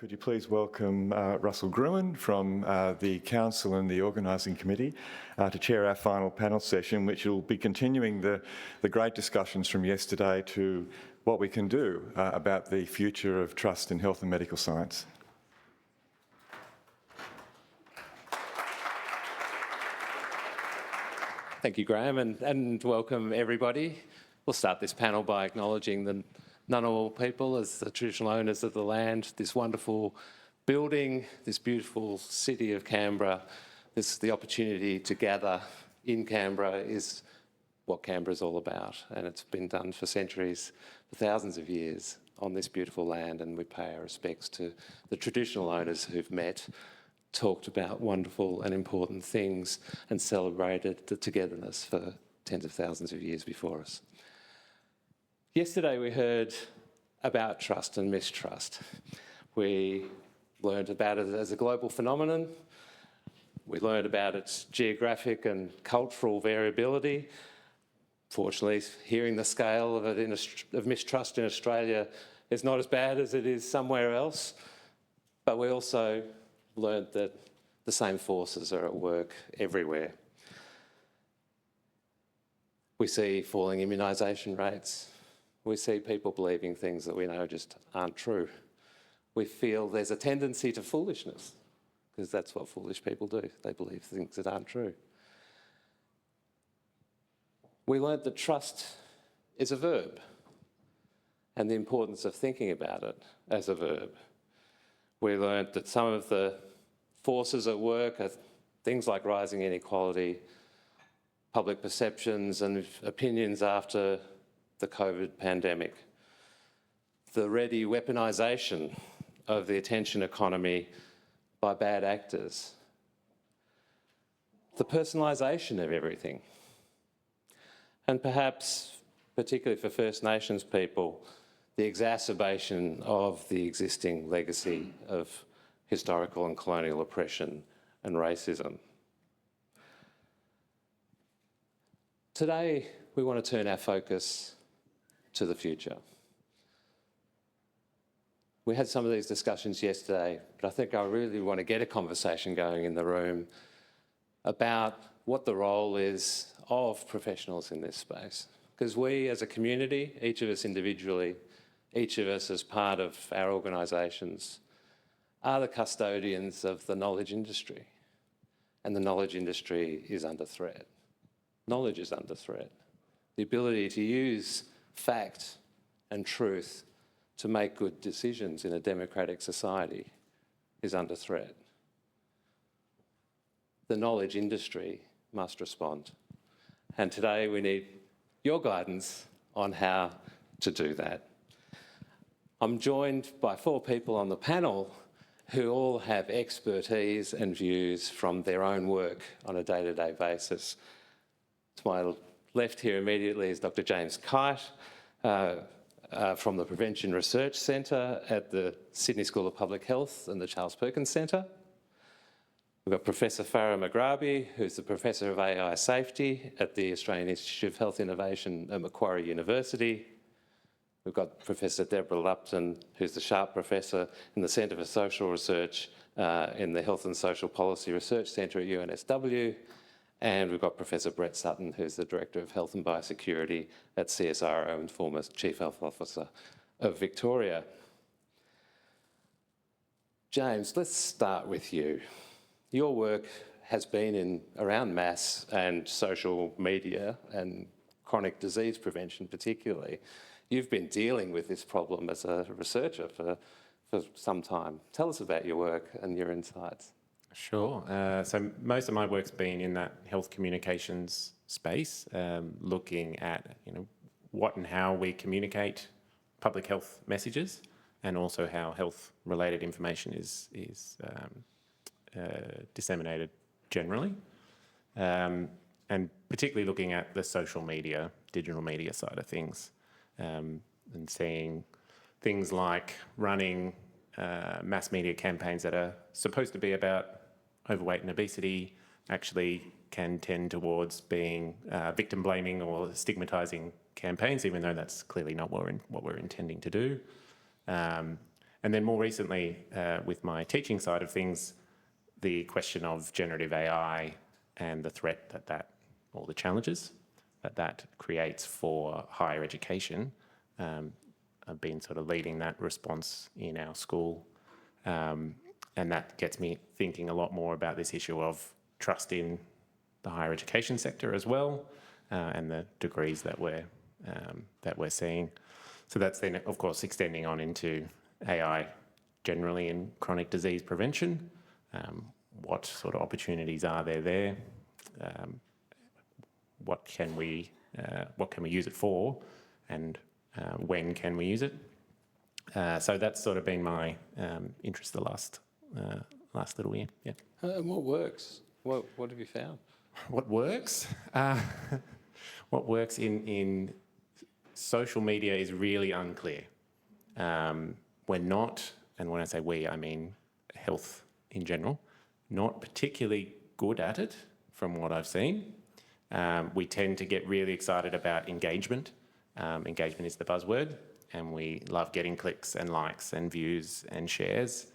Could you please welcome Russell Gruen from the Council and the Organising Committee to chair our final panel session, which will be continuing the great discussions from yesterday to what we can do about the future of trust in health and medical science. Thank you, Graham, and welcome everybody. We'll start this panel by acknowledging the Ngunnawal people as the traditional owners of the land, this wonderful building, this beautiful city of Canberra. The opportunity to gather in Canberra is what Canberra's all about, and it's been done for centuries, for thousands of years on this beautiful land, and we pay our respects to the traditional owners who've met, talked about wonderful and important things and celebrated the togetherness for tens of thousands of years before us. Yesterday we heard about trust and mistrust. We learned about it as a global phenomenon. We learned about its geographic and cultural variability. Fortunately, hearing the scale of it of mistrust in Australia is not as bad as it is somewhere else, but we also learned that the same forces are at work everywhere. We see falling immunisation rates. We see people believing things that we know just aren't true. We feel there's a tendency to foolishness, because that's what foolish people do. They believe things that aren't true. We learnt that trust is a verb, and the importance of thinking about it as a verb. We learnt that some of the forces at work are things like rising inequality, public perceptions and opinions after the COVID pandemic, the ready weaponisation of the attention economy by bad actors, the personalisation of everything, and perhaps, particularly for First Nations people, the exacerbation of the existing legacy of historical and colonial oppression and racism. Today, we want to turn our focus to the future. We had some of these discussions yesterday, but I think I really want to get a conversation going in the room about what the role is of professionals in this space. Because we as a community, each of us individually, each of us as part of our organisations, are the custodians of the knowledge industry. And the knowledge industry is under threat. Knowledge is under threat. The ability to use fact and truth to make good decisions in a democratic society is under threat. The knowledge industry must respond. And today we need your guidance on how to do that. I'm joined by 4 people on the panel who all have expertise and views from their own work on a day-to-day basis. To my left here immediately is Dr. James Kite from the Prevention Research Centre at the Sydney School of Public Health and the Charles Perkins Centre. We've got Professor Farah Magrabi, who's the Professor of AI Safety at the Australian Institute of Health Innovation at Macquarie University. We've got Professor Deborah Lupton, who's the Sharp Professor in the Centre for Social Research in the Health and Social Policy Research Centre at UNSW. And we've got Professor Brett Sutton, who's the Director of Health and Biosecurity at CSIRO and former Chief Health Officer of Victoria. James, let's start with you. Your work has been around mass and social media and chronic disease prevention particularly. You've been dealing with this problem as a researcher for some time. Tell us about your work and your insights. Sure. So most of my work's been in that health communications space, looking at what and how we communicate public health messages, and also how health-related information is disseminated generally, and particularly looking at the social media, digital media side of things, and seeing things like running mass media campaigns that are supposed to be about overweight and obesity actually can tend towards being victim blaming or stigmatising campaigns, even though that's clearly not what we're intending to do. And And then more recently, with my teaching side of things, the question of generative AI and the threat or the challenges that creates for higher education. I've been sort of leading that response in our school. And that gets me thinking a lot more about this issue of trust in the higher education sector as well, and the degrees that we're seeing. So that's then, of course, extending on into AI generally in chronic disease prevention. What sort of opportunities are there? What can we use it for, and when can we use it? So that's sort of been my interest the last little year. Yeah. And what works? What have you found? What works? What works in social media is really unclear. We're not, and when I say we, I mean health in general, not particularly good at it from what I've seen. We tend to get really excited about engagement. Engagement is the buzzword, and we love getting clicks and likes and views and shares,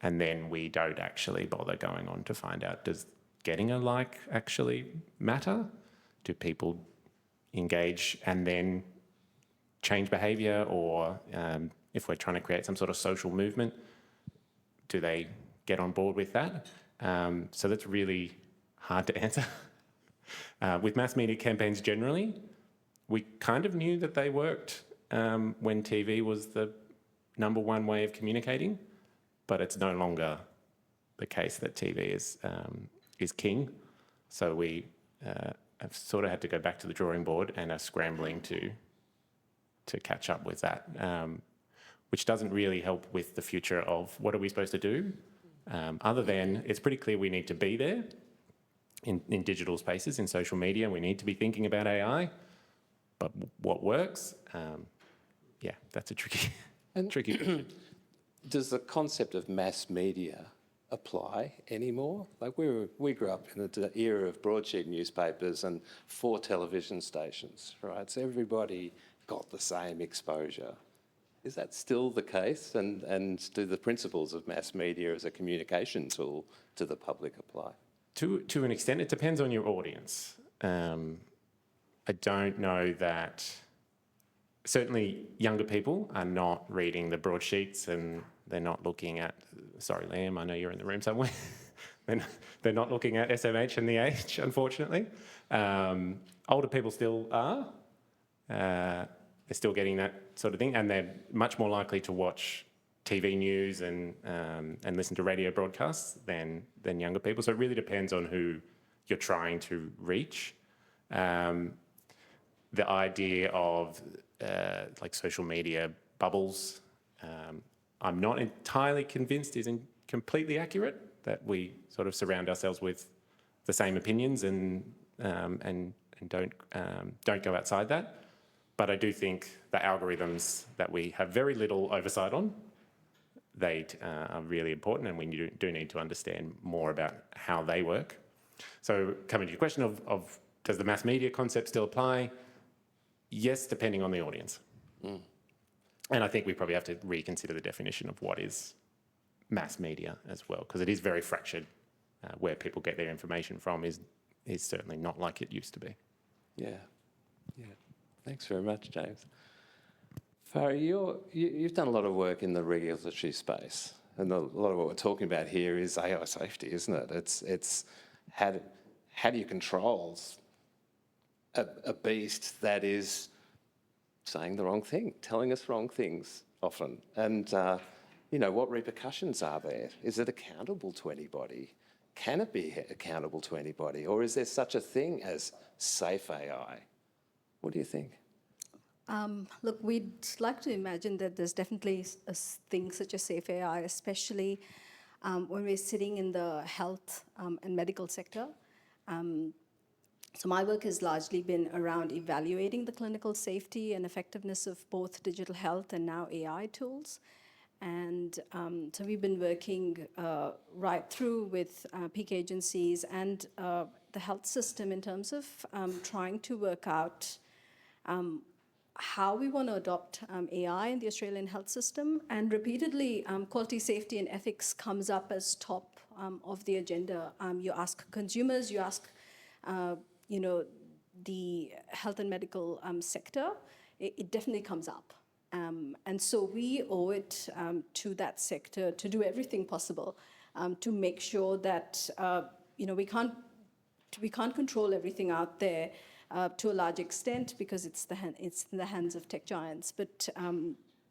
and then we don't actually bother going on to find out, does getting a like actually matter? Do people engage and then change behaviour, or if we're trying to create some sort of social movement, do they get on board with that? So that's really hard to answer. With mass media campaigns generally, we kind of knew that they worked when TV was the number one way of communicating, but it's no longer the case that TV is king. So we have sort of had to go back to the drawing board and are scrambling to catch up with that, which doesn't really help with the future of what are we supposed to do, other than it's pretty clear we need to be there in digital spaces, in social media. We need to be thinking about AI, but what works? Yeah, that's a tricky question. Does the concept of mass media apply anymore? Like we grew up in the era of broadsheet newspapers and 4 television stations, right? So everybody got the same exposure. Is that still the case? And do the principles of mass media as a communication tool to the public apply? To an extent, it depends on your audience. I don't know that. Certainly, younger people are not reading the broadsheets, and they're not looking at. Sorry, Liam, I know you're in the room somewhere. They're not looking at SMH and The Age, unfortunately. Older people still are. They're still getting that sort of thing, and they're much more likely to watch TV news and listen to radio broadcasts than younger people. So it really depends on who you're trying to reach. The idea of like social media bubbles, I'm not entirely convinced isn't completely accurate, that we sort of surround ourselves with the same opinions and don't go outside that. But I do think the algorithms that we have very little oversight on, they are really important, and we do need to understand more about how they work. So coming to your question of does the mass media concept still apply? Yes, depending on the audience. And I think we probably have to reconsider the definition of what is mass media as well, because it is very fractured. Where people get their information from is certainly not like it used to be. Yeah. Thanks very much, James. Farah, you've done a lot of work in the regulatory space, and a lot of what we're talking about here is AI safety, isn't it? It's how do you control a beast that is saying the wrong thing, telling us wrong things often, and what repercussions are there? Is it accountable to anybody? Can it be accountable to anybody, or is there such a thing as safe AI? What do you think? Look, we'd like to imagine that there's definitely a thing such as safe AI, especially when we're sitting in the health and medical sector. So my work has largely been around evaluating the clinical safety and effectiveness of both digital health and now AI tools. And so we've been working right through with peak agencies and the health system in terms of trying to work out how we want to adopt AI in the Australian health system. And repeatedly, quality, safety, and ethics comes up as top of the agenda. You ask consumers, you ask, the health and medical sector, it definitely comes up. And so we owe it to that sector to do everything possible to make sure that we can't control everything out there to a large extent because it's in the hands of tech giants. But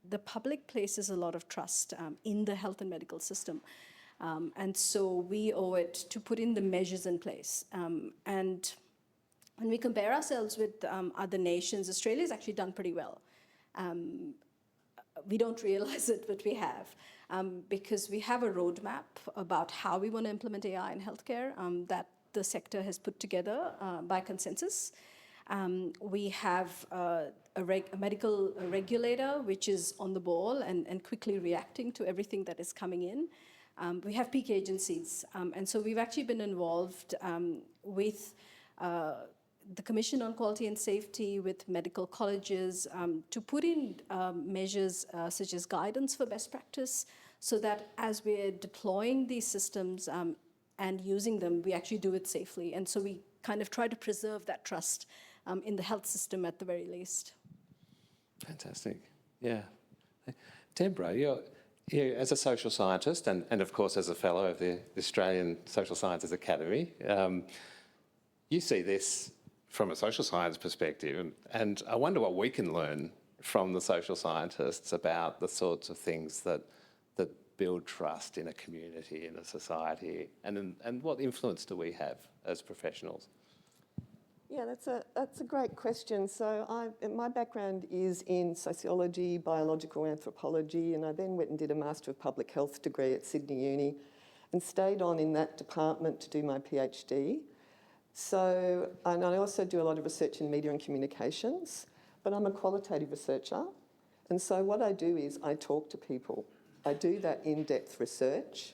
the public places a lot of trust in the health and medical system. And so we owe it to put in the measures in place. And when we compare ourselves with other nations, Australia's actually done pretty well. We don't realize it, but we have, because we have a roadmap about how we want to implement AI in healthcare that the sector has put together by consensus. We have a medical regulator which is on the ball and quickly reacting to everything that is coming in. We have peak agencies, and so we've actually been involved with the Commission on Quality and Safety, with medical colleges, to put in measures such as guidance for best practice, so that as we're deploying these systems and using them, we actually do it safely. And so we kind of try to preserve that trust in the health system at the very least. Fantastic. Yeah. Deborah, you're as a social scientist and of course as a fellow of the Australian Social Sciences Academy, you see this from a social science perspective, and I wonder what we can learn from the social scientists about the sorts of things that build trust in a community, in a society, and what influence do we have as professionals? Yeah, that's a great question. So my background is in sociology, biological anthropology, and I then went and did a Master of Public Health degree at Sydney Uni and stayed on in that department to do my PhD. So, and I also do a lot of research in media and communications, but I'm a qualitative researcher. And so what I do is I talk to people. I do that in-depth research.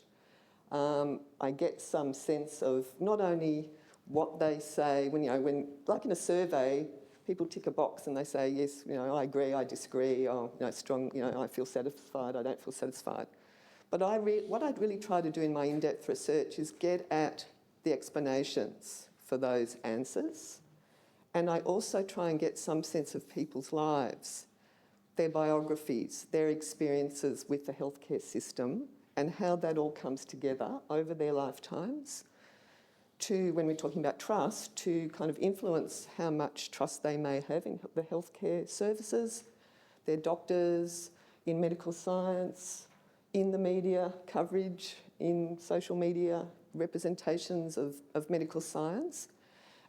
I get some sense of not only what they say, when like in a survey, people tick a box and they say, yes, I agree, I disagree, strong, I feel satisfied, I don't feel satisfied. But what I'd really try to do in my in-depth research is get at the explanations for those answers. And I also try and get some sense of people's lives, their biographies, their experiences with the healthcare system, and how that all comes together over their lifetimes to, when we're talking about trust, to kind of influence how much trust they may have in the healthcare services, their doctors, in medical science, in the media coverage, in social media representations of medical science.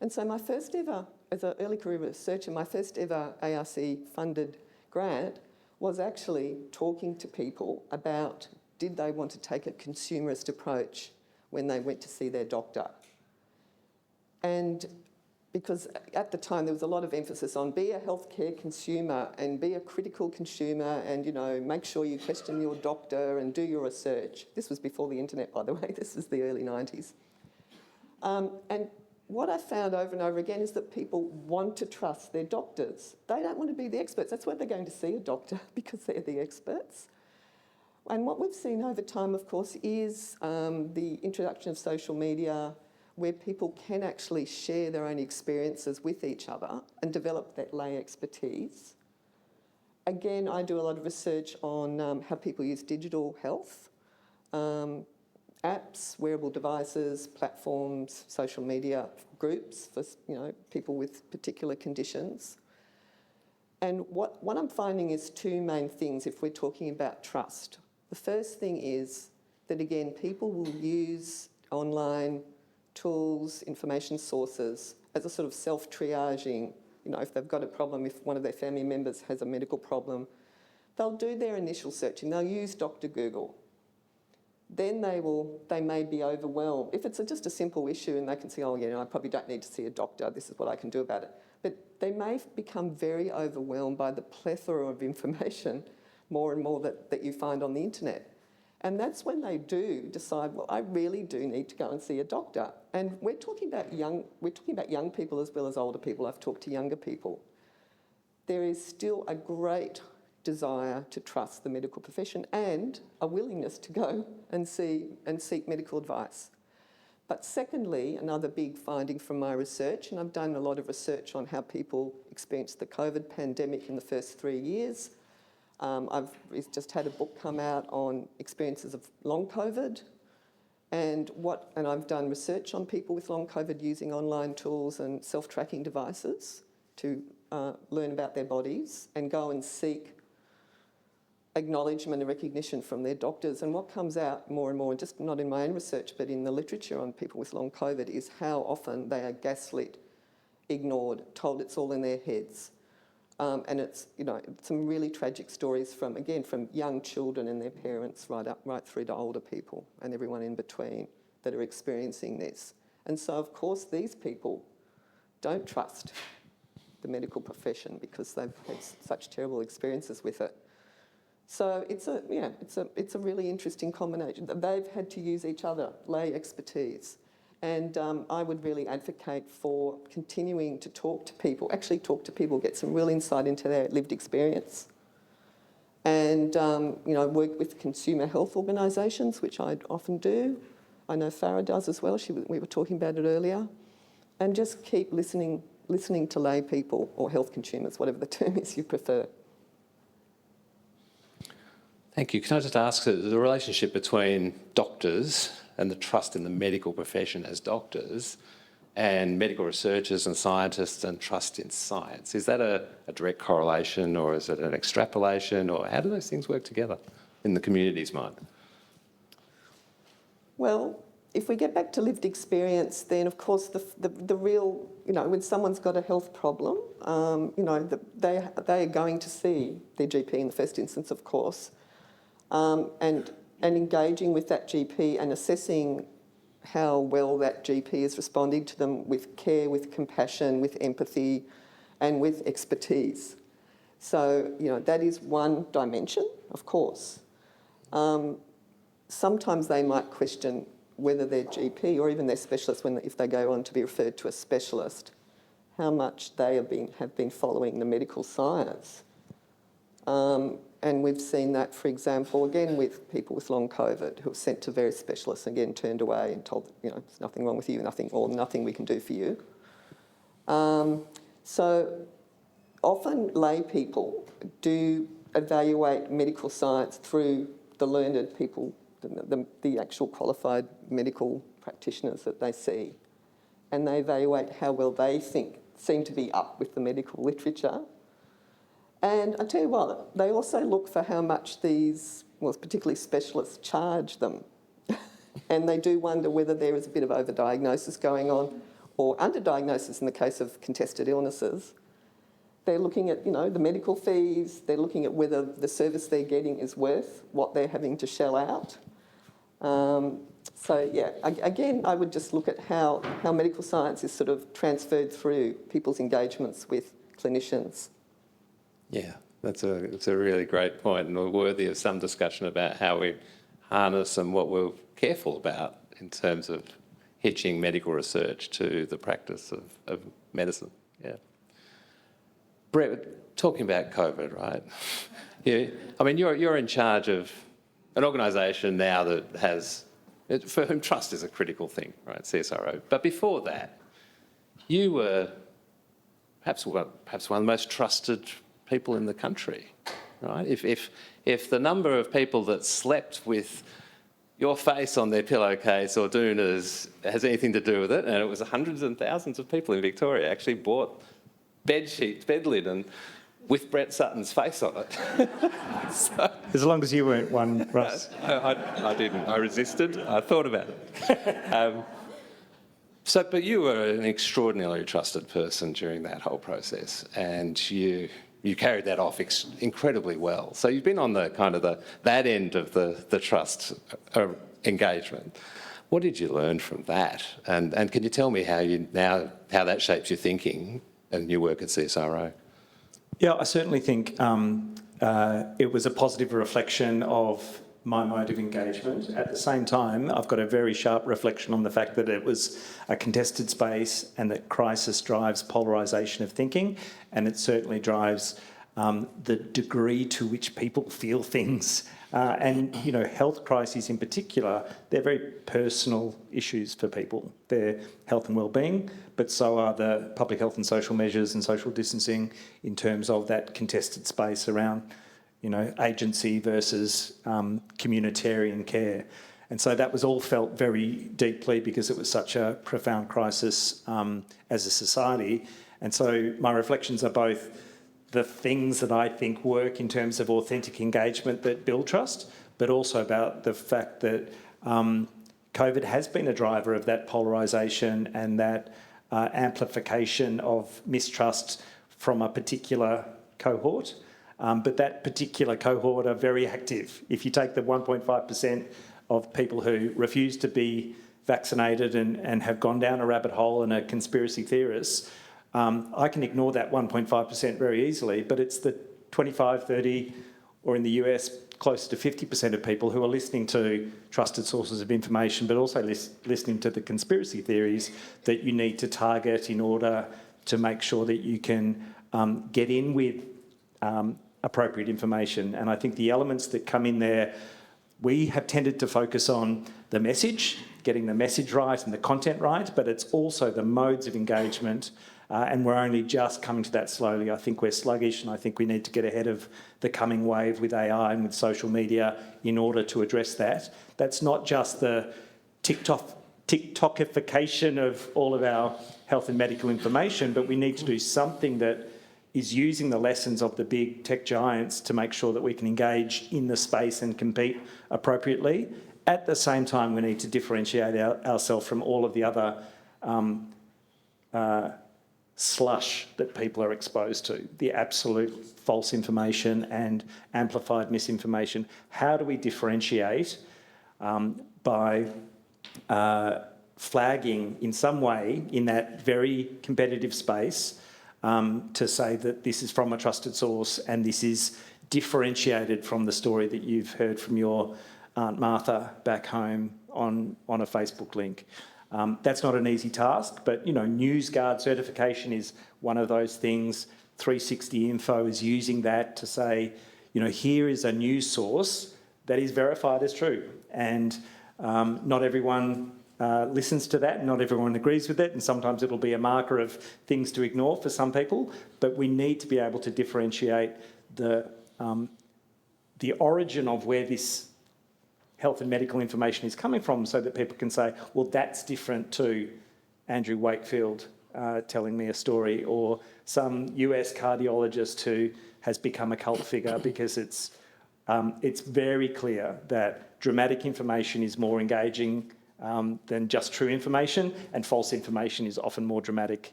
And so my first ever, as an early career researcher, my first ever ARC funded grant was actually talking to people about, did they want to take a consumerist approach when they went to see their doctor? And because at the time there was a lot of emphasis on be a healthcare consumer and be a critical consumer and, make sure you question your doctor and do your research. This was before the internet, by the way. This was the early 90s. And what I found over and over again is that people want to trust their doctors. They don't want to be the experts. That's why they're going to see a doctor, because they're the experts. And what we've seen over time, of course, is the introduction of social media, where people can actually share their own experiences with each other and develop that lay expertise. Again, I do a lot of research on how people use digital health, apps, wearable devices, platforms, social media groups for people with particular conditions. And what I'm finding is two main things if we're talking about trust. The first thing is that, again, people will use online tools, information sources as a sort of self-triaging. If they've got a problem, if one of their family members has a medical problem, they'll do their initial searching. They'll use Dr. Google. Then they may be overwhelmed. If it's just a simple issue and they can see, I probably don't need to see a doctor, this is what I can do about it. But they may become very overwhelmed by the plethora of information, more and more that you find on the internet. And that's when they do decide, well, I really do need to go and see a doctor. And we're talking about young people as well as older people. I've talked to younger people. there is still a great desire to trust the medical profession and a willingness to go and seek medical advice. But secondly, another big finding from my research, and I've done a lot of research on how people experienced the COVID pandemic in the first 3 years. I've just had a book come out on experiences of long COVID, and I've done research on people with long COVID using online tools and self-tracking devices to learn about their bodies and go and seek acknowledgement and recognition from their doctors. And what comes out more and more, just not in my own research, but in the literature on people with long COVID, is how often they are gaslit, ignored, told it's all in their heads. And it's, some really tragic stories from young children and their parents right through to older people and everyone in between that are experiencing this. And so, of course, these people don't trust the medical profession because they've had such terrible experiences with it. So it's a really interesting combination. They've had to use each other, lay expertise. And I would really advocate for continuing to talk to people, get some real insight into their lived experience. And, work with consumer health organisations, which I often do. I know Farah does as well. We were talking about it earlier. And just keep listening to lay people or health consumers, whatever the term is you prefer. Thank you. Can I just ask the relationship between doctors and the trust in the medical profession as doctors and medical researchers and scientists and trust in science? Is that a direct correlation, or is it an extrapolation, or how do those things work together in the community's mind? Well, if we get back to lived experience, then of course the real, when someone's got a health problem, they are going to see their GP in the first instance, of course. And engaging with that GP and assessing how well that GP is responding to them with care, with compassion, with empathy, and with expertise. So, that is one dimension, of course. Sometimes they might question whether their GP or even their specialist, if they go on to be referred to a specialist, how much they have been following the medical science. And we've seen that, for example, again with people with long COVID who are sent to various specialists and again turned away and told, there's nothing wrong with you, nothing we can do for you. So often lay people do evaluate medical science through the learned people, the actual qualified medical practitioners that they see. And they evaluate how well they seem to be up with the medical literature. And I tell you what, they also look for how much these, particularly specialists, charge them. And they do wonder whether there is a bit of overdiagnosis going on or underdiagnosis in the case of contested illnesses. They're looking at, the medical fees, they're looking at whether the service they're getting is worth what they're having to shell out. Again, I would just look at how medical science is sort of transferred through people's engagements with clinicians. Yeah, that's a really great point, and worthy of some discussion about how we harness and what we're careful about in terms of hitching medical research to the practice of medicine. Yeah. Brett, talking about COVID, right? Yeah, I mean, you're in charge of an organisation now that for whom trust is a critical thing, right? CSIRO. But before that, you were perhaps one of the most trusted people in the country, right? If the number of people that slept with your face on their pillowcase or doonas has anything to do with it, and it was hundreds and thousands of people in Victoria actually bought bed sheets, bed linen with Brett Sutton's face on it. So, as long as you weren't one, Russ. I didn't. I resisted. I thought about it. But you were an extraordinarily trusted person during that whole process, and you carried that off incredibly well. So you've been on that end of the trust engagement. What did you learn from that? And can you tell me how that shapes your thinking and your work at CSIRO? Yeah, I certainly think it was a positive reflection of my mode of engagement. At the same time, I've got a very sharp reflection on the fact that it was a contested space and that crisis drives polarisation of thinking, and it certainly drives the degree to which people feel things. And, you know, health crises in particular, they're very personal issues for people. They're health and wellbeing, but so are the public health and social measures and social distancing in terms of that contested space around, you know, agency versus communitarian care. And so that was all felt very deeply because it was such a profound crisis as a society. And so my reflections are both the things that I think work in terms of authentic engagement that build trust, but also about the fact that COVID has been a driver of that polarisation and that amplification of mistrust from a particular cohort. But that particular cohort are very active. If you take the 1.5% of people who refuse to be vaccinated and have gone down a rabbit hole and are conspiracy theorists, I can ignore that 1.5% very easily, but it's the 25, 30, or in the US, close to 50% of people who are listening to trusted sources of information, but also listening to the conspiracy theories that you need to target in order to make sure that you can get in with appropriate information. And I think the elements that come in there, we have tended to focus on the message, getting the message right and the content right, but it's also the modes of engagement. And we're only just coming to that slowly. I think we're sluggish, and I think we need to get ahead of the coming wave with AI and with social media in order to address that. That's not just the TikTokification of all of our health and medical information, but we need to do something that is using the lessons of the big tech giants to make sure that we can engage in the space and compete appropriately. At the same time, we need to differentiate ourselves from all of the other slush that people are exposed to, the absolute false information and amplified misinformation. How do we differentiate by flagging in some way in that very competitive space to say that this is from a trusted source and this is differentiated from the story that you've heard from your Aunt Martha back home on a Facebook link? That's not an easy task, but, you know, NewsGuard certification is one of those things. 360 Info is using that to say, you know, here is a news source that is verified as true. And not everyone listens to that, not everyone agrees with it, and sometimes it'll be a marker of things to ignore for some people, but we need to be able to differentiate the origin of where this health and medical information is coming from so that people can say, well, that's different to Andrew Wakefield telling me a story, or some US cardiologist who has become a cult figure, because it's very clear that dramatic information is more engaging than just true information, and false information is often more dramatic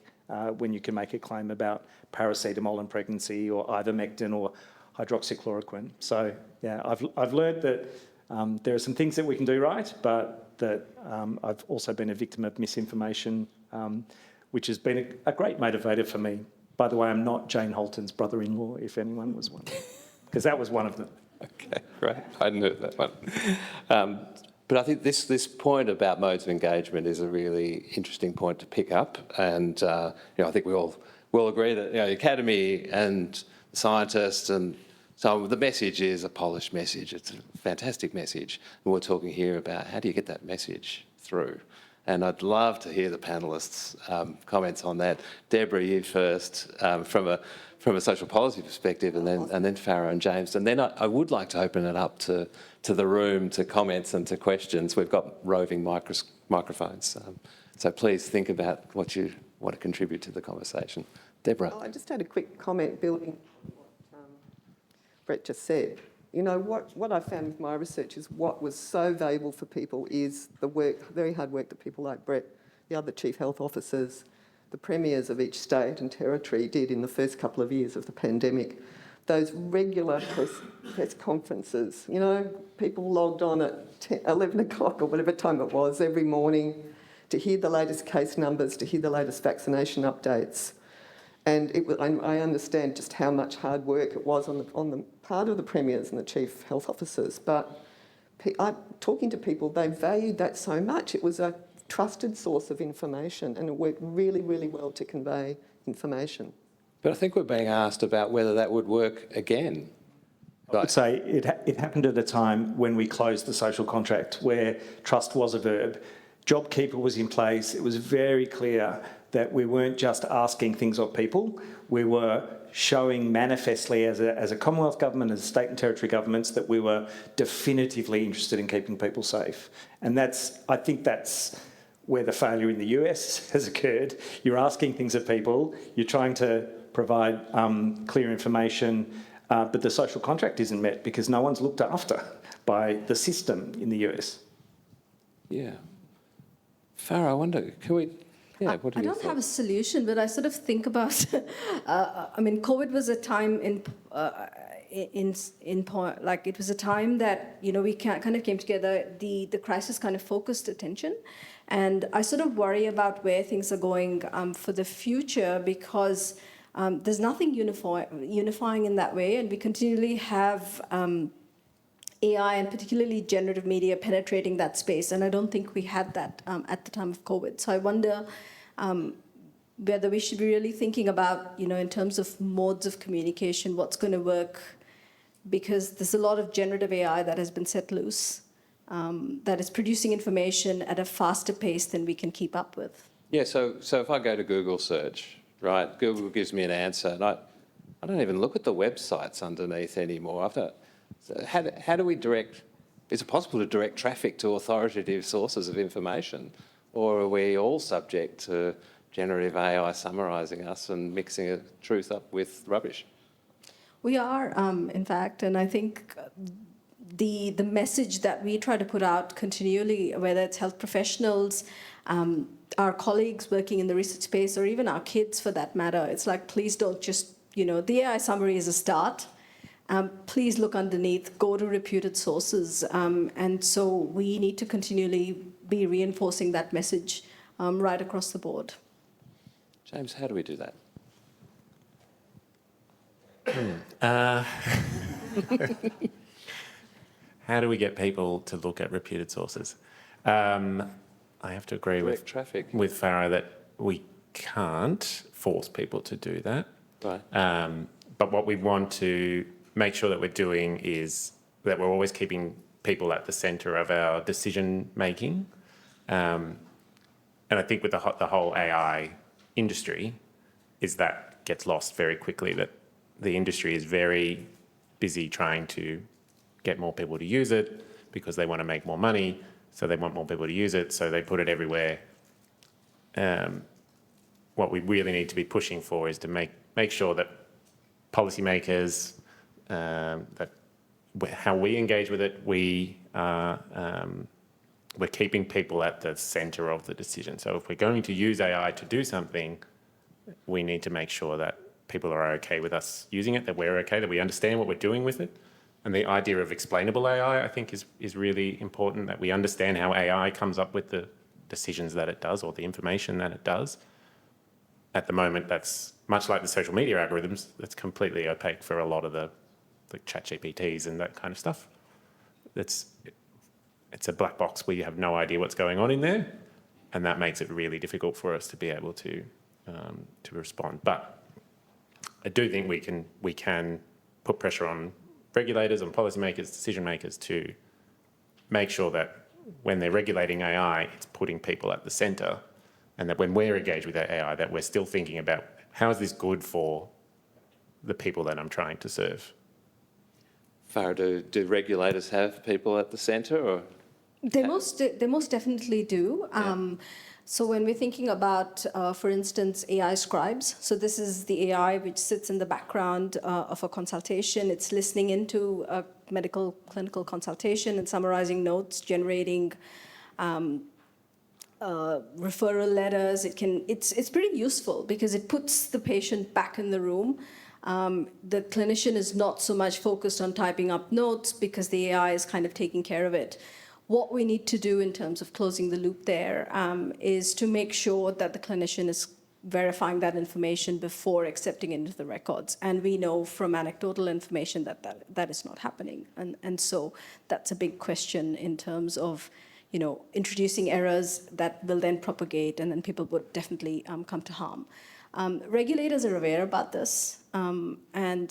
when you can make a claim about paracetamol in pregnancy or ivermectin or hydroxychloroquine. So, yeah, I've learned that there are some things that we can do right, but that I've also been a victim of misinformation, which has been a great motivator for me. By the way, I'm not Jane Holton's brother-in-law, if anyone was wondering, because that was one of them. Okay, great. I hadn't heard that one. But I think this point about modes of engagement is a really interesting point to pick up, and you know, I think we all agree that, you know, the academy and the scientists and so the message is a polished message. It's a fantastic message. And we're talking here about how do you get that message through. And I'd love to hear the panellists' comments on that. Deborah, you first, from a social policy perspective, and then Farah and James. And then I would like to open it up to the room, to comments and to questions. We've got roving microphones. So please think about what you want to contribute to the conversation. Deborah. I just had a quick comment building Brett just said. You know, what I found with my research is what was so valuable for people is the work, very hard work that people like Brett, the other chief health officers, the premiers of each state and territory did in the first couple of years of the pandemic. Those regular press conferences, you know, people logged on at 11 o'clock or whatever time it was every morning to hear the latest case numbers, to hear the latest vaccination updates. And I understand just how much hard work it was on the part of the premiers and the chief health officers, but talking to people, they valued that so much. It was a trusted source of information, and it worked really, really well to convey information. But I think we're being asked about whether that would work again. I would say it happened at a time when we closed the social contract, where trust was a verb. JobKeeper was in place. It was very clear that we weren't just asking things of people. We were showing manifestly as a Commonwealth government, as state and territory governments, that we were definitively interested in keeping people safe. And I think that's where the failure in the US has occurred. You're asking things of people, you're trying to provide clear information, but the social contract isn't met because no one's looked after by the system in the US. Yeah. Farah, I wonder, can we... Yeah, what do I you don't think? have a solution, but I sort of think about, I mean, COVID was a time it was a time that, you know, we kind of came together, the crisis kind of focused attention. And I sort of worry about where things are going for the future, because there's nothing unifying in that way, and we continually have AI and particularly generative media penetrating that space, and I don't think we had that at the time of COVID. So I wonder whether we should be really thinking about, you know, in terms of modes of communication, what's going to work, because there's a lot of generative AI that has been set loose, that is producing information at a faster pace than we can keep up with. Yeah, so if I go to Google search, right, Google gives me an answer, and I don't even look at the websites underneath anymore. So how do we direct, is it possible to direct traffic to authoritative sources of information? Or are we all subject to generative AI summarising us and mixing a truth up with rubbish? We are, in fact, and I think the message that we try to put out continually, whether it's health professionals, our colleagues working in the research space, or even our kids for that matter, it's like, please don't just, you know, the AI summary is a start. Please look underneath, go to reputed sources. And so we need to continually be reinforcing that message right across the board. James, how do we do that? How do we get people to look at reputed sources? I have to agree with Farah that we can't force people to do that. Right. But what we want to make sure that we're doing is that we're always keeping people at the centre of our decision making. And I think with the whole AI industry, is that gets lost very quickly, that the industry is very busy trying to get more people to use it because they want to make more money, so they want more people to use it, so they put it everywhere. What we really need to be pushing for is to make sure that policymakers, that how we engage with it, we're keeping people at the centre of the decision. So if we're going to use AI to do something, we need to make sure that people are okay with us using it, that we're okay, that we understand what we're doing with it. And the idea of explainable AI, I think, is really important, that we understand how AI comes up with the decisions that it does or the information that it does. At the moment, that's much like the social media algorithms, that's completely opaque for a lot of the ChatGPTs and that kind of stuff. It's a black box where you have no idea what's going on in there, and that makes it really difficult for us to be able to respond. But I do think we can put pressure on regulators, on policymakers, decision makers to make sure that when they're regulating AI, it's putting people at the centre, and that when we're engaged with AI, that we're still thinking about how is this good for the people that I'm trying to serve. Farah, do regulators have people at the centre, or? They most definitely do. Yeah. So when we're thinking about, for instance, AI scribes, so this is the AI which sits in the background of a consultation. It's listening into a medical clinical consultation and summarizing notes, generating referral letters. It's pretty useful because it puts the patient back in the room. The clinician is not so much focused on typing up notes because the AI is kind of taking care of it. What we need to do in terms of closing the loop there is to make sure that the clinician is verifying that information before accepting it into the records. And we know from anecdotal information that is not happening. And so that's a big question in terms of, introducing errors that will then propagate, and then people would definitely come to harm. Regulators are aware about this, and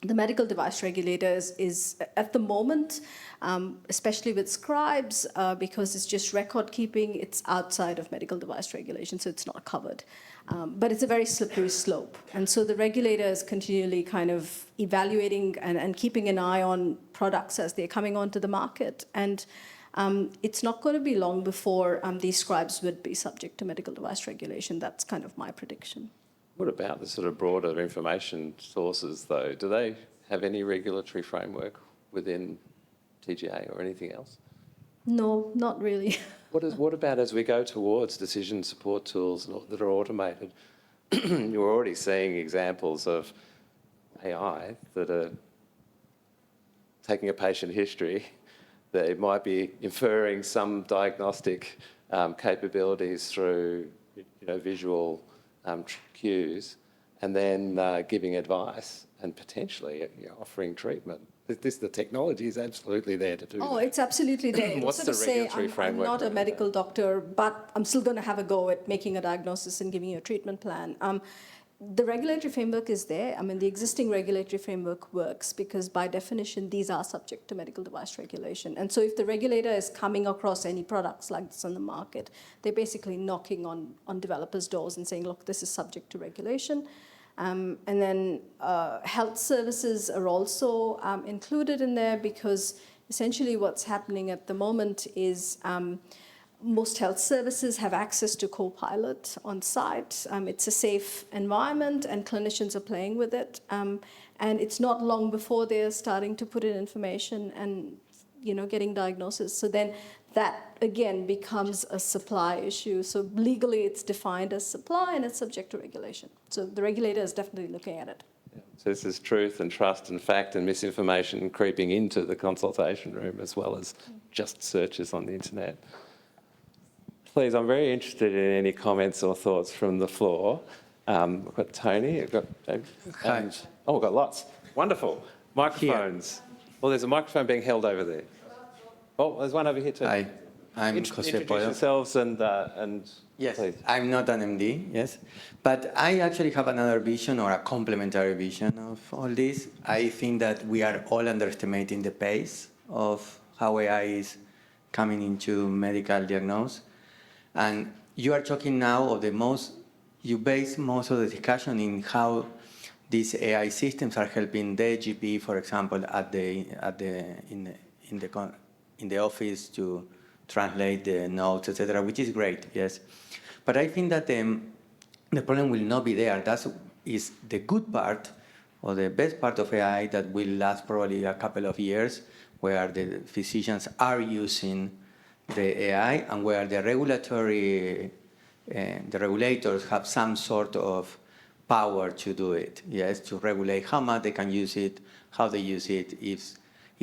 the medical device regulators is at the moment, especially with scribes, because it's just record keeping, it's outside of medical device regulation, so it's not covered. But it's a very slippery slope. And so the regulator is continually kind of evaluating and keeping an eye on products as they're coming onto the market. And it's not going to be long before these scribes would be subject to medical device regulation. That's kind of my prediction. What about the sort of broader information sources, though? Do they have any regulatory framework within TGA or anything else? No, not really. What about as we go towards decision support tools that are automated? You're already seeing examples of AI that are taking a patient history, that it might be inferring some diagnostic capabilities through visual cues, and then giving advice and potentially offering treatment. The technology is absolutely there to do that. Oh, it's absolutely there. What's the regulatory framework? I'm not a around medical that? doctor, but I'm still going to have a go at making a diagnosis and giving you a treatment plan. The regulatory framework is there. I mean, the existing regulatory framework works because by definition, these are subject to medical device regulation. And so if the regulator is coming across any products like this on the market, they're basically knocking on developers' doors and saying, look, this is subject to regulation. And then health services are also included in there because essentially what's happening at the moment is most health services have access to Copilot on site. It's a safe environment and clinicians are playing with it. And it's not long before they're starting to put in information and getting diagnosis. So then that again becomes a supply issue. So legally it's defined as supply and it's subject to regulation. So the regulator is definitely looking at it. Yeah. So this is truth and trust and fact and misinformation creeping into the consultation room as well as just searches on the internet. Please, I'm very interested in any comments or thoughts from the floor. We've got Tony, we've got David. Hi. Oh, we've got lots. Wonderful. Microphones. Well, there's a microphone being held over there. Oh, there's one over here too. Hi, I'm Jose Introduce Pollo. yourselves and Yes, please. I'm not an MD, yes. But I actually have another vision or a complementary vision of all this. I think that we are all underestimating the pace of how AI is coming into medical diagnosis. And you are talking now of you base most of the discussion in how these AI systems are helping the GP, for example, in the office to translate the notes, etc., which is great, yes. But I think that the problem will not be there. That is the good part or the best part of AI that will last probably a couple of years, where the physicians are using the AI and where the regulators have some sort of power to do it, yes, to regulate how much they can use it, how they use it, if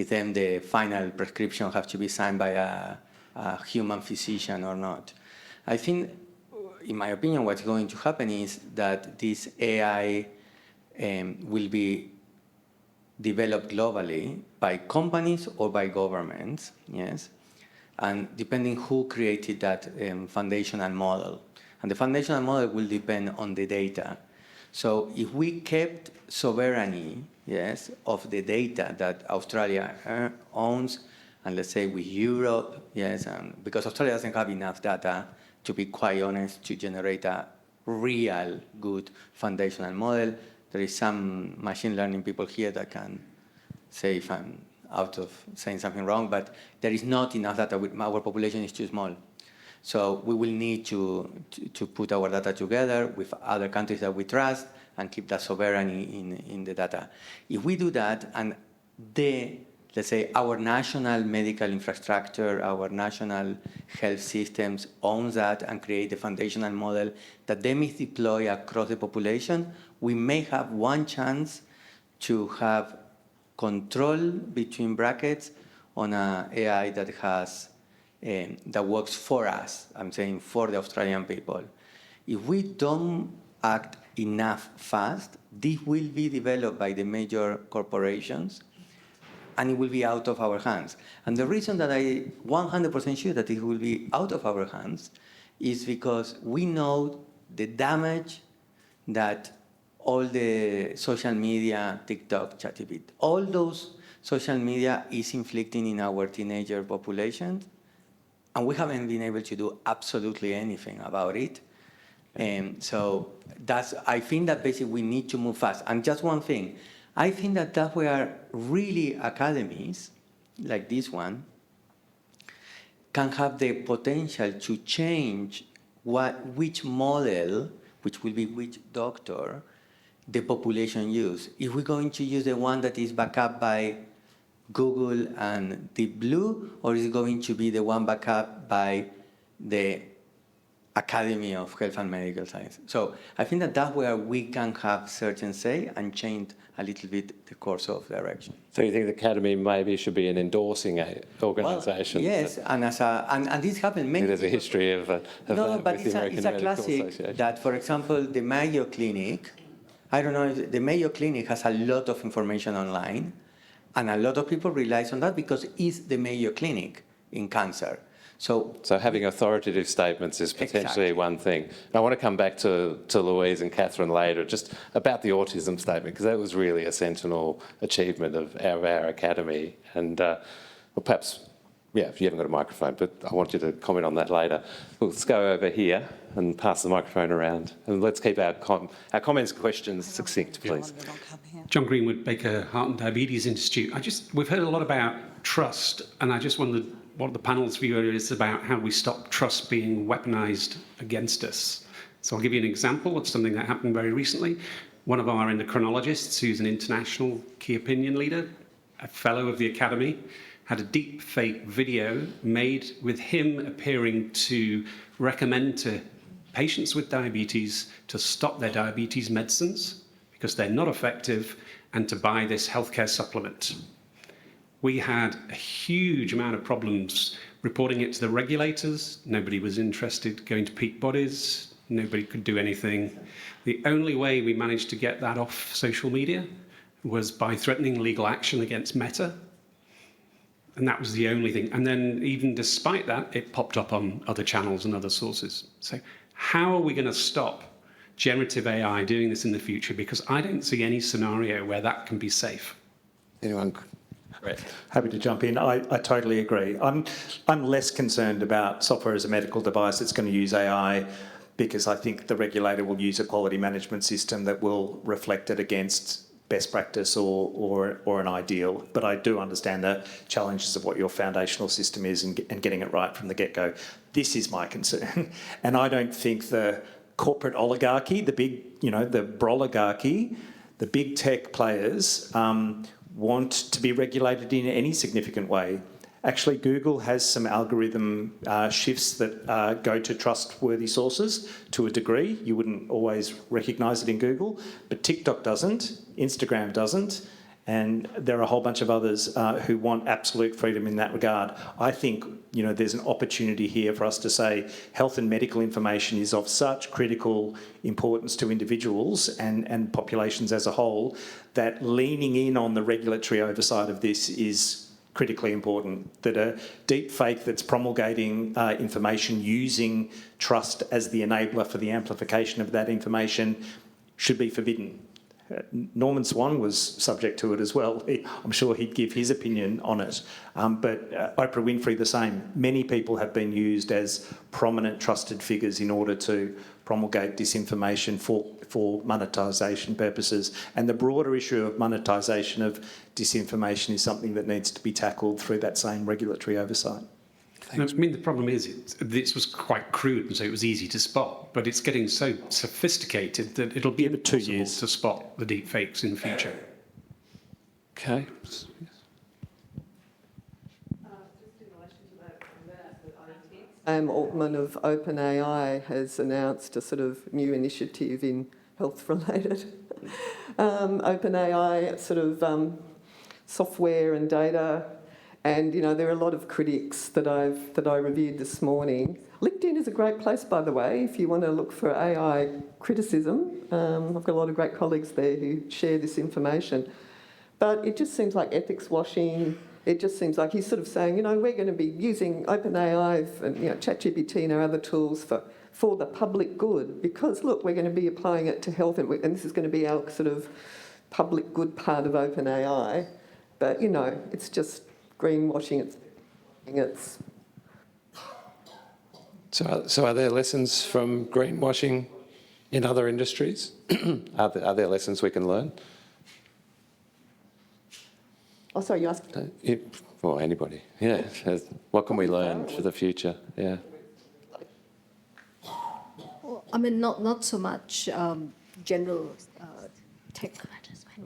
then the final prescription has to be signed by a human physician or not. I think, in my opinion, what's going to happen is that this AI will be developed globally by companies or by governments, yes, and depending who created that foundational model. And the foundational model will depend on the data. So if we kept sovereignty, yes, of the data that Australia owns, and let's say with Europe, yes, and because Australia doesn't have enough data, to be quite honest, to generate a real good foundational model. There is some machine learning people here that can say if I'm out of saying something wrong, but there is not enough data. Our population is too small. So we will need to put our data together with other countries that we trust and keep that sovereignty in the data. If we do that, and let's say our national medical infrastructure, our national health systems owns that and create the foundational model that then is deployed across the population, we may have one chance to have control between brackets on an AI that has that works for us. I'm saying for the Australian people. If we don't act enough fast, this will be developed by the major corporations, and it will be out of our hands. And the reason that I 100% sure that it will be out of our hands is because we know the damage that all the social media, TikTok, ChatGPT, all those social media is inflicting in our teenager population, and we haven't been able to do absolutely anything about it. And so I think that basically we need to move fast. And just one thing, I think that that's where really academies, like this one, can have the potential to change which model, which will be which doctor, the population use. If we're going to use the one that is backed up by Google and Deep Blue, or is it going to be the one backed up by the Academy of Health and Medical Science? So I think that that's where we can have certain say and change a little bit the course of direction. So you think the Academy maybe should be an endorsing organisation? Well, yes, and this happened many. There's a history of no, that but with the American it's a Medical classic Association. that, for example, the Mayo Clinic, I don't know if the Mayo Clinic has a lot of information online, and a lot of people rely on that because it's the Mayo Clinic in cancer. So having authoritative statements is potentially one thing. And I want to come back to Louise and Catherine later, just about the autism statement, because that was really a sentinel achievement of our academy. And well, perhaps, yeah, if you haven't got a microphone, but I want you to comment on that later. Let's go over here and pass the microphone around. And let's keep our comments and questions succinct, please. John Greenwood, Baker Heart and Diabetes Institute. We've heard a lot about trust, and I just wondered what the panel's view is about how we stop trust being weaponised against us. So I'll give you an example of something that happened very recently. One of our endocrinologists, who's an international key opinion leader, a fellow of the Academy, had a deep fake video made with him appearing to recommend to patients with diabetes to stop their diabetes medicines because they're not effective and to buy this healthcare supplement. We had a huge amount of problems reporting it to the regulators. Nobody was interested going to peak bodies. Nobody could do anything. The only way we managed to get that off social media was by threatening legal action against Meta. And that was the only thing. And then even despite that, it popped up on other channels and other sources. So how are we going to stop generative AI doing this in the future? Because I don't see any scenario where that can be safe. Anyone? Happy to jump in. I totally agree. I'm less concerned about software as a medical device that's going to use AI because I think the regulator will use a quality management system that will reflect it against best practice or an ideal. But I do understand the challenges of what your foundational system is and getting it right from the get-go. This is my concern. And I don't think the corporate oligarchy, the broligarchy, the big tech players want to be regulated in any significant way. Actually, Google has some algorithm shifts that go to trustworthy sources to a degree. You wouldn't always recognise it in Google, but TikTok doesn't, Instagram doesn't, and there are a whole bunch of others who want absolute freedom in that regard. I think there's an opportunity here for us to say health and medical information is of such critical importance to individuals and populations as a whole that leaning in on the regulatory oversight of this is critically important, that a deep fake that's promulgating information using trust as the enabler for the amplification of that information should be forbidden. Norman Swan was subject to it as well. I'm sure he'd give his opinion on it. But Oprah Winfrey the same. Many people have been used as prominent trusted figures in order to promulgate disinformation for monetisation purposes. And the broader issue of monetisation of disinformation is something that needs to be tackled through that same regulatory oversight. I mean, the problem is this was quite crude, and so it was easy to spot, but it's getting so sophisticated that it'll be impossible to spot the deep fakes in the future. Okay. Sam Altman of OpenAI has announced a sort of new initiative in health-related. OpenAI sort of software and data And, you know, there are a lot of critics that I reviewed this morning. LinkedIn is a great place, by the way, if you want to look for AI criticism. I've got a lot of great colleagues there who share this information. But it just seems like ethics washing. It just seems like he's sort of saying, you know, we're going to be using OpenAI and, you know, ChatGPT and our other tools for the public good, because, look, we're going to be applying it to health, and this is going to be our sort of public good part of OpenAI. But, you know, it's just greenwashing. So are there lessons from greenwashing in other industries? Are there lessons we can learn? Oh, sorry, you asked? Well, anybody. Yeah. What can we learn for the future? Yeah. Well, I mean, not so much general tech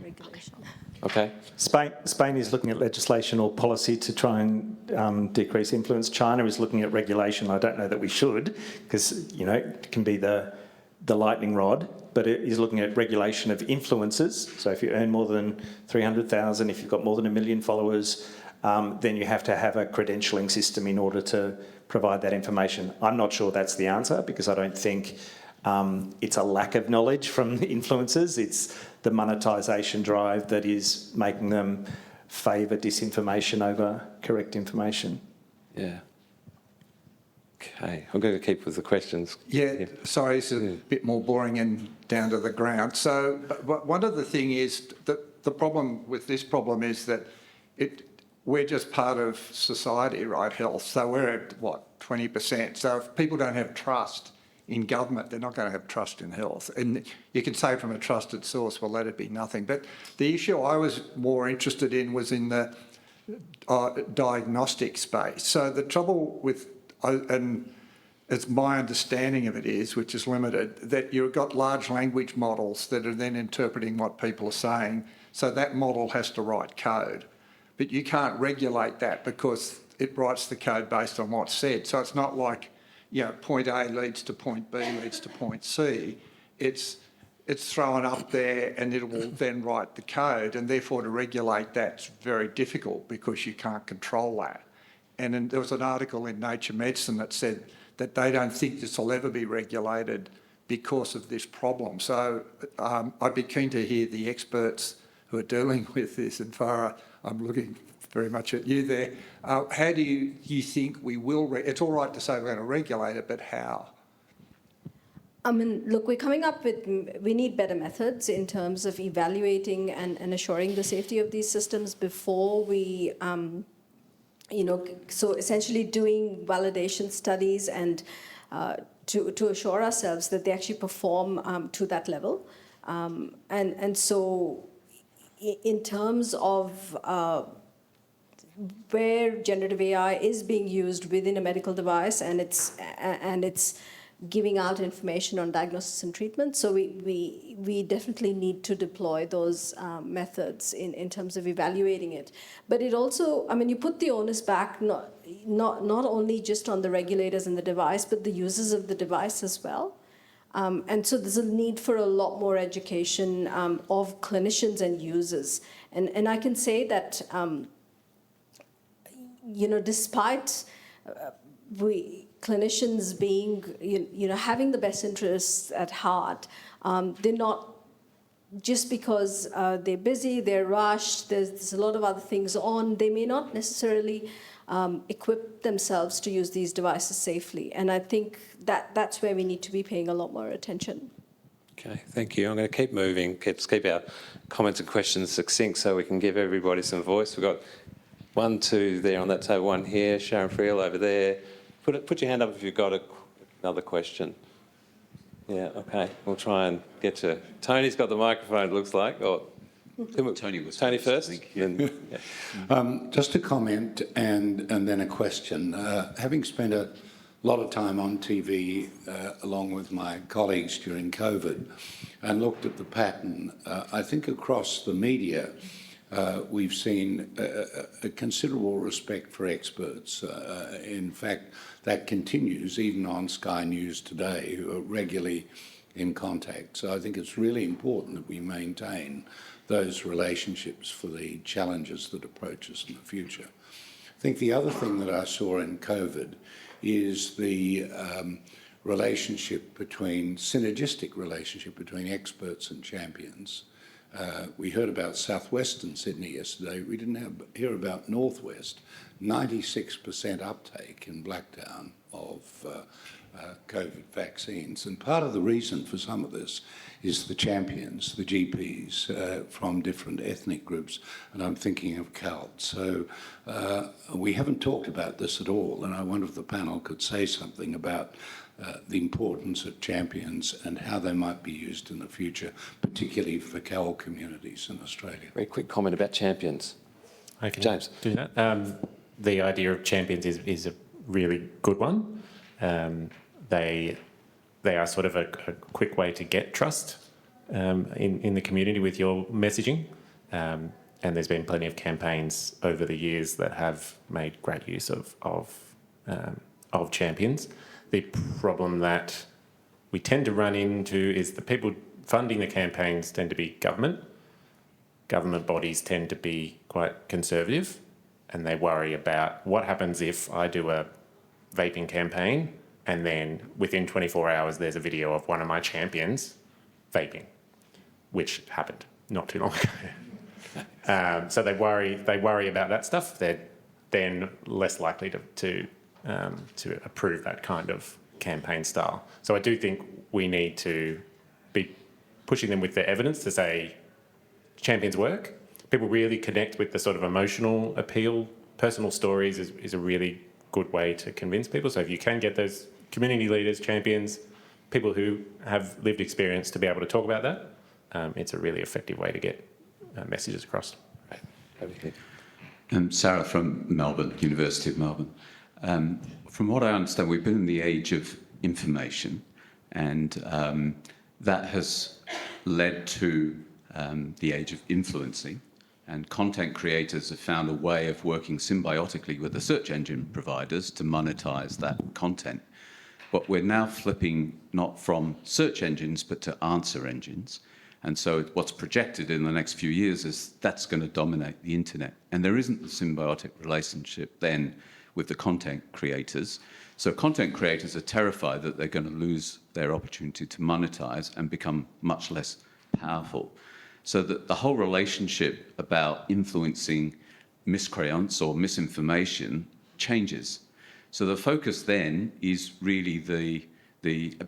regulation. Okay. Spain is looking at legislation or policy to try and decrease influence. China is looking at regulation. I don't know that we should, because, you know, it can be the lightning rod, but it is looking at regulation of influencers. So if you earn more than 300,000, if you've got more than 1 million followers, then you have to have a credentialing system in order to provide that information. I'm not sure that's the answer, because I don't think it's a lack of knowledge from the influencers. It's the monetisation drive that is making them favour disinformation over correct information. Yeah. Okay, I'm going to keep with the questions. Yeah, sorry, this is a bit more boring and down to the ground. So, but one of the thing is that the problem with this problem is that we're just part of society, right, health. So we're at, what, 20%. So if people don't have trust in government, they're not going to have trust in health. And you can say from a trusted source, well, let it be nothing. But the issue I was more interested in was in the diagnostic space. So the trouble with, and it's my understanding of it is, which is limited, that you've got large language models that are then interpreting what people are saying. So that model has to write code. But you can't regulate that because it writes the code based on what's said. So it's not like, you know, point A leads to point B leads to point C. It's thrown up there and it will then write the code, and therefore to regulate that's very difficult because you can't control that. And then there was an article in Nature Medicine that said that they don't think this will ever be regulated because of this problem. So I'd be keen to hear the experts who are dealing with this. And Farah, I'm looking very much at you there. How do you think we will... It's all right to say we're going to regulate it, but how? I mean, look, we're coming up with... We need better methods in terms of evaluating and assuring the safety of these systems before we... you know, so essentially doing validation studies and to assure ourselves that they actually perform to that level. And so in terms of where generative AI is being used within a medical device and it's giving out information on diagnosis and treatment. So we definitely need to deploy those methods in terms of evaluating it. But it also, I mean, you put the onus back not only just on the regulators and the device, but the users of the device as well. And so there's a need for a lot more education of clinicians and users. And I can say that, you know, despite clinicians being, you know, having the best interests at heart, they're not, just because they're busy, they're rushed, there's a lot of other things on, they may not necessarily equip themselves to use these devices safely. And I think that's where we need to be paying a lot more attention. Okay, thank you. I'm going to keep moving. Let's keep our comments and questions succinct so we can give everybody some voice. We've got 1, 2 there on that table, 1 here, Sharon Friel over there. Put your hand up if you've got another question. Yeah, okay. We'll try and get to... Tony's got the microphone, it looks like. Or, Tony first? Then, yeah. Just a comment and then a question. Having spent a lot of time on TV along with my colleagues during COVID and looked at the pattern, I think across the media we've seen a considerable respect for experts. In fact, that continues even on Sky News today, who are regularly in contact. So I think it's really important that we maintain those relationships for the challenges that approach us in the future. I think the other thing that I saw in COVID is the synergistic relationship between experts and champions. We heard about southwestern Sydney yesterday. We didn't hear about northwest. 96% uptake in Blacktown of COVID vaccines. And part of the reason for some of this is the champions, the GPs from different ethnic groups, and I'm thinking of Kite. So we haven't talked about this at all, and I wonder if the panel could say something about the importance of champions and how they might be used in the future, particularly for CAL communities in Australia. Very quick comment about champions. I can James. do that. The idea of champions is a really good one. They are sort of a quick way to get trust in the community with your messaging. And there's been plenty of campaigns over the years that have made great use of champions. The problem that we tend to run into is the people funding the campaigns tend to be government. Government bodies tend to be quite conservative, and they worry about what happens if I do a vaping campaign and then within 24 hours there's a video of one of my champions vaping, which happened not too long ago. So they worry about that stuff. They're then less likely to approve that kind of campaign style. So I do think we need to be pushing them with the evidence to say champions work. People really connect with the sort of emotional appeal. Personal stories is a really good way to convince people. So if you can get those community leaders, champions, people who have lived experience to be able to talk about that, it's a really effective way to get messages across. Right. Over here. Sarah from Melbourne, University of Melbourne. From what I understand, we've been in the age of information, and that has led to the age of influencing, and content creators have found a way of working symbiotically with the search engine providers to monetize that content. But we're now flipping not from search engines but to answer engines. And so what's projected in the next few years is that's going to dominate the internet. And there isn't the symbiotic relationship then with the content creators. So content creators are terrified that they're going to lose their opportunity to monetize and become much less powerful. So that the whole relationship about influencing miscreants or misinformation changes. So the focus then is really the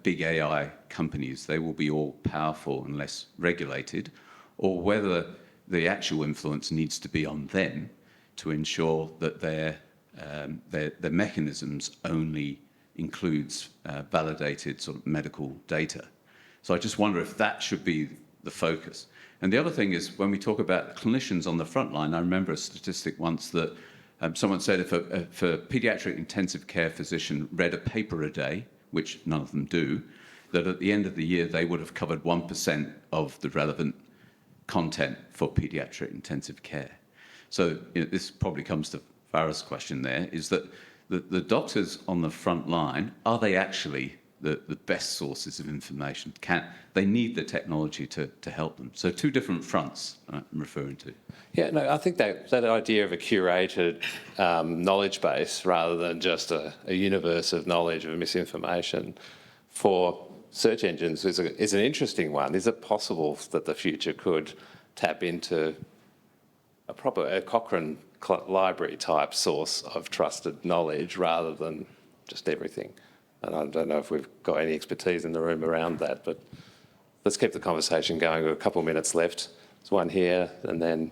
big AI companies. They will be all powerful and less regulated, or whether the actual influence needs to be on them to ensure that their mechanisms only includes validated sort of medical data. So I just wonder if that should be the focus. And the other thing is, when we talk about clinicians on the front line, I remember a statistic once that someone said if a paediatric intensive care physician read a paper a day, which none of them do, that at the end of the year they would have covered 1% of the relevant content for paediatric intensive care. So this probably comes to Farah's question there, is that the doctors on the front line, are they actually the best sources of information? They need the technology to help them. So two different fronts I'm referring to. Yeah, no, I think that idea of a curated knowledge base rather than just a universe of knowledge of misinformation for search engines is an interesting one. Is it possible that the future could tap into a Cochrane library type source of trusted knowledge rather than just everything? And I don't know if we've got any expertise in the room around that, but let's keep the conversation going. We've got a couple of minutes left. There's one here, and then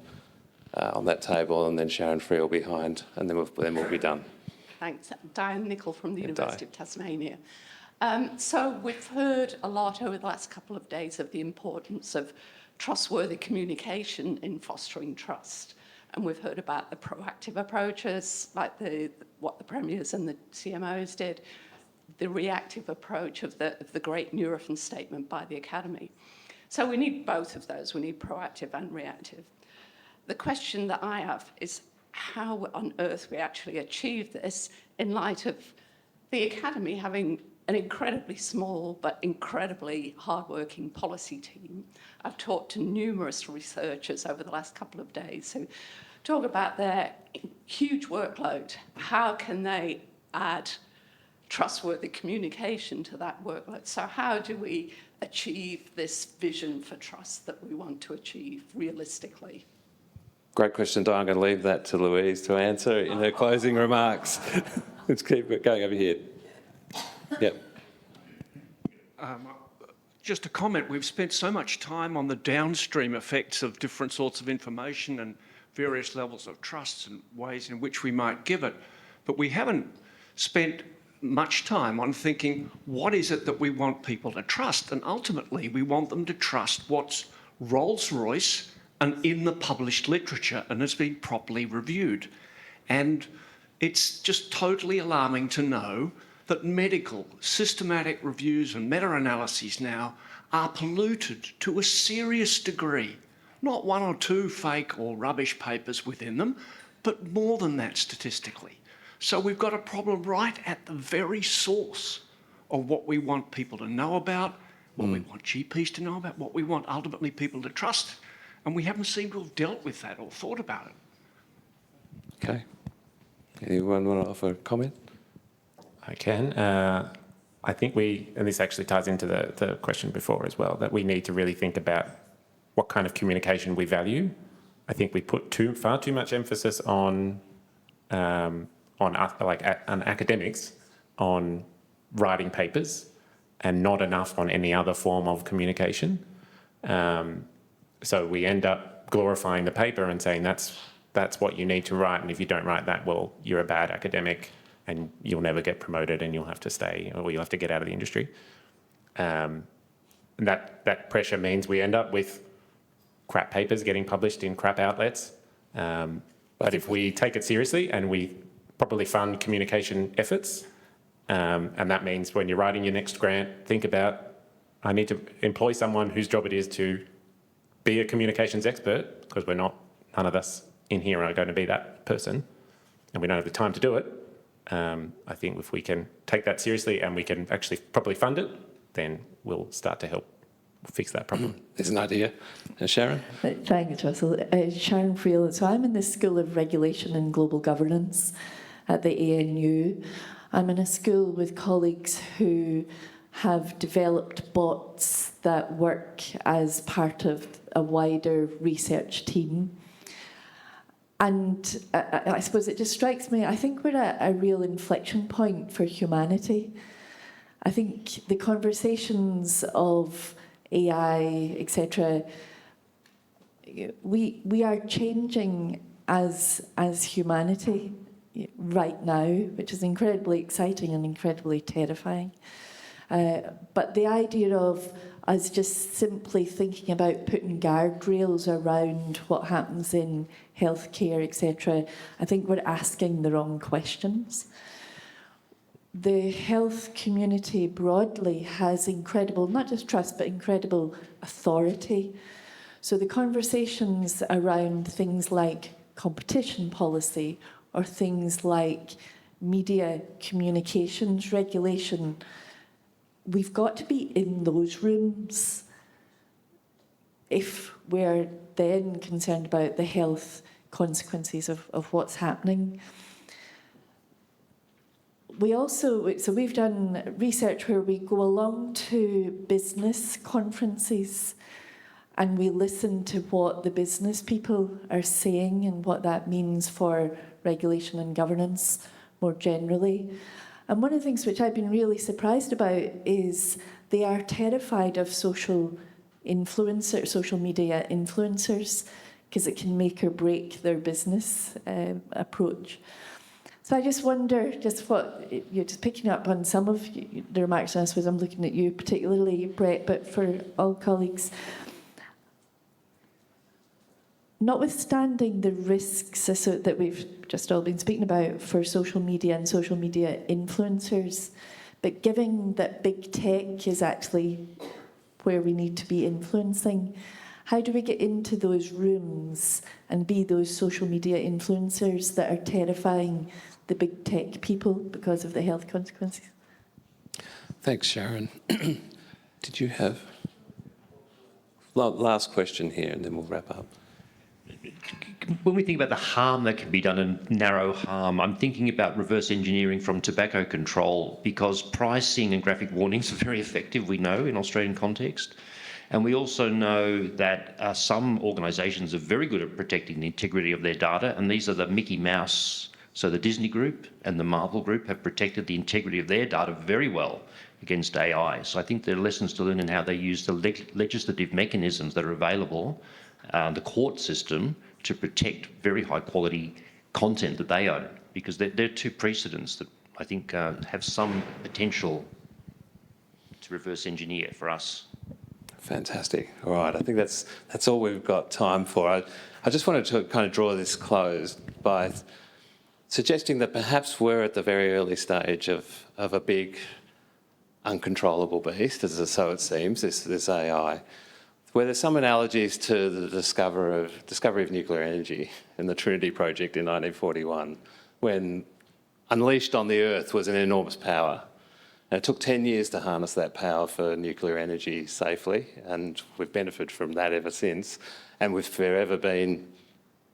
on that table, and then Sharon Friel behind, and then we'll be done. Thanks. Diane Nicol from the University of Tasmania. So we've heard a lot over the last couple of days of the importance of trustworthy communication in fostering trust. And we've heard about the proactive approaches, like what the premiers and the CMOs did, the reactive approach of the great Nurofen statement by the Academy. So we need both of those. We need proactive and reactive. The question that I have is how on earth we actually achieve this in light of the Academy having an incredibly small but incredibly hardworking policy team. I've talked to numerous researchers over the last couple of days who talk about their huge workload. How can they add trustworthy communication to that workload? So how do we achieve this vision for trust that we want to achieve realistically? Great question, Di. I'm going to leave that to Louise to answer in her closing remarks. Let's keep it going over here. Yep. Just a comment, we've spent so much time on the downstream effects of different sorts of information and various levels of trust and ways in which we might give it, but we haven't spent much time on thinking, what is it that we want people to trust? And ultimately, we want them to trust what's Rolls-Royce and in the published literature and has been properly reviewed. And it's just totally alarming to know that medical, systematic reviews and meta-analyses now are polluted to a serious degree. Not one or two fake or rubbish papers within them, but more than that statistically. So we've got a problem right at the very source of what we want people to know about, what we want GPs to know about, what we want ultimately people to trust. And we haven't seemed to have dealt with that or thought about it. Okay. Anyone want to offer a comment? I can. I think and this actually ties into the question before as well, that we need to really think about what kind of communication we value. I think we put far too much emphasis on academics, on writing papers, and not enough on any other form of communication. So we end up glorifying the paper and saying that's what you need to write, and if you don't write that, well, you're a bad academic and you'll never get promoted and you'll have to stay or you'll have to get out of the industry. And that pressure means we end up with crap papers getting published in crap outlets. But if we take it seriously and we properly fund communication efforts, and that means when you're writing your next grant, think about, I need to employ someone whose job it is to be a communications expert, because none of us in here are going to be that person, and we don't have the time to do it. I think if we can take that seriously and we can actually properly fund it, then we'll start to help fix that problem. There's an idea. Sharon? Thanks, Russell. Sharon Friel. So I'm in the School of Regulation and Global Governance at the ANU. I'm in a school with colleagues who have developed bots that work as part of a wider research team. And I suppose it just strikes me, I think we're at a real inflection point for humanity. I think the conversations of AI, etc., we are changing as humanity right now, which is incredibly exciting and incredibly terrifying. But the idea of us just simply thinking about putting guardrails around what happens in healthcare, etc., I think we're asking the wrong questions. The health community broadly has incredible, not just trust, but incredible authority. So the conversations around things like competition policy or things like media communications regulation, we've got to be in those rooms if we're then concerned about the health consequences of what's happening. We've done research where we go along to business conferences and we listen to what the business people are saying and what that means for regulation and governance more generally. And one of the things which I've been really surprised about is they are terrified of social media influencers, because it can make or break their business approach. So I just wonder, you're just picking up on some of the remarks, and I suppose I'm looking at you particularly, Brett, but for all colleagues, notwithstanding the risks that we've just all been speaking about for social media and social media influencers, but given that big tech is actually where we need to be influencing, how do we get into those rooms and be those social media influencers that are terrifying the big tech people because of the health consequences? Thanks, Sharon. Did you have... Last question here, and then we'll wrap up. when we think about the harm that can be done and narrow harm, I'm thinking about reverse engineering from tobacco control, because pricing and graphic warnings are very effective, we know, in Australian context. And we also know that some organisations are very good at protecting the integrity of their data, and these are the Mickey Mouse. So the Disney Group and the Marvel Group have protected the integrity of their data very well against AI. So I think there are lessons to learn in how they use the legislative mechanisms that are available, the court system, to protect very high quality content that they own, because they're two precedents that I think have some potential to reverse engineer for us. Fantastic. All right, I think that's all we've got time for. I just wanted to kind of draw this close by suggesting that perhaps we're at the very early stage of a big uncontrollable beast, as so it seems, this AI, where there's some analogies to the discovery of nuclear energy in the Trinity Project in 1941, when unleashed on the Earth was an enormous power. And it took 10 years to harness that power for nuclear energy safely, and we've benefited from that ever since. And we've forever been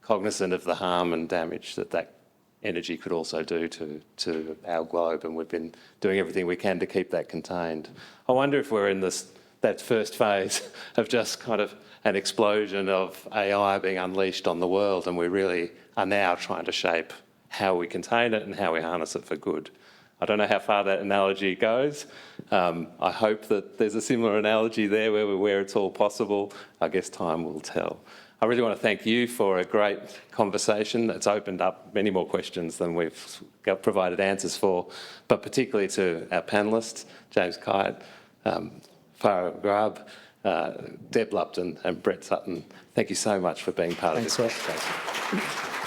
cognizant of the harm and damage that energy could also do to our globe, and we've been doing everything we can to keep that contained. I wonder if we're in that first phase of just kind of an explosion of AI being unleashed on the world, and we really are now trying to shape how we contain it and how we harness it for good. I don't know how far that analogy goes. I hope that there's a similar analogy there where it's all possible. I guess time will tell. I really want to thank you for a great conversation. It's opened up many more questions than we've provided answers for, but particularly to our panellists, James Kite, Farah Magrabi, Deb Lupton and Brett Sutton. Thank you so much for being part of this conversation.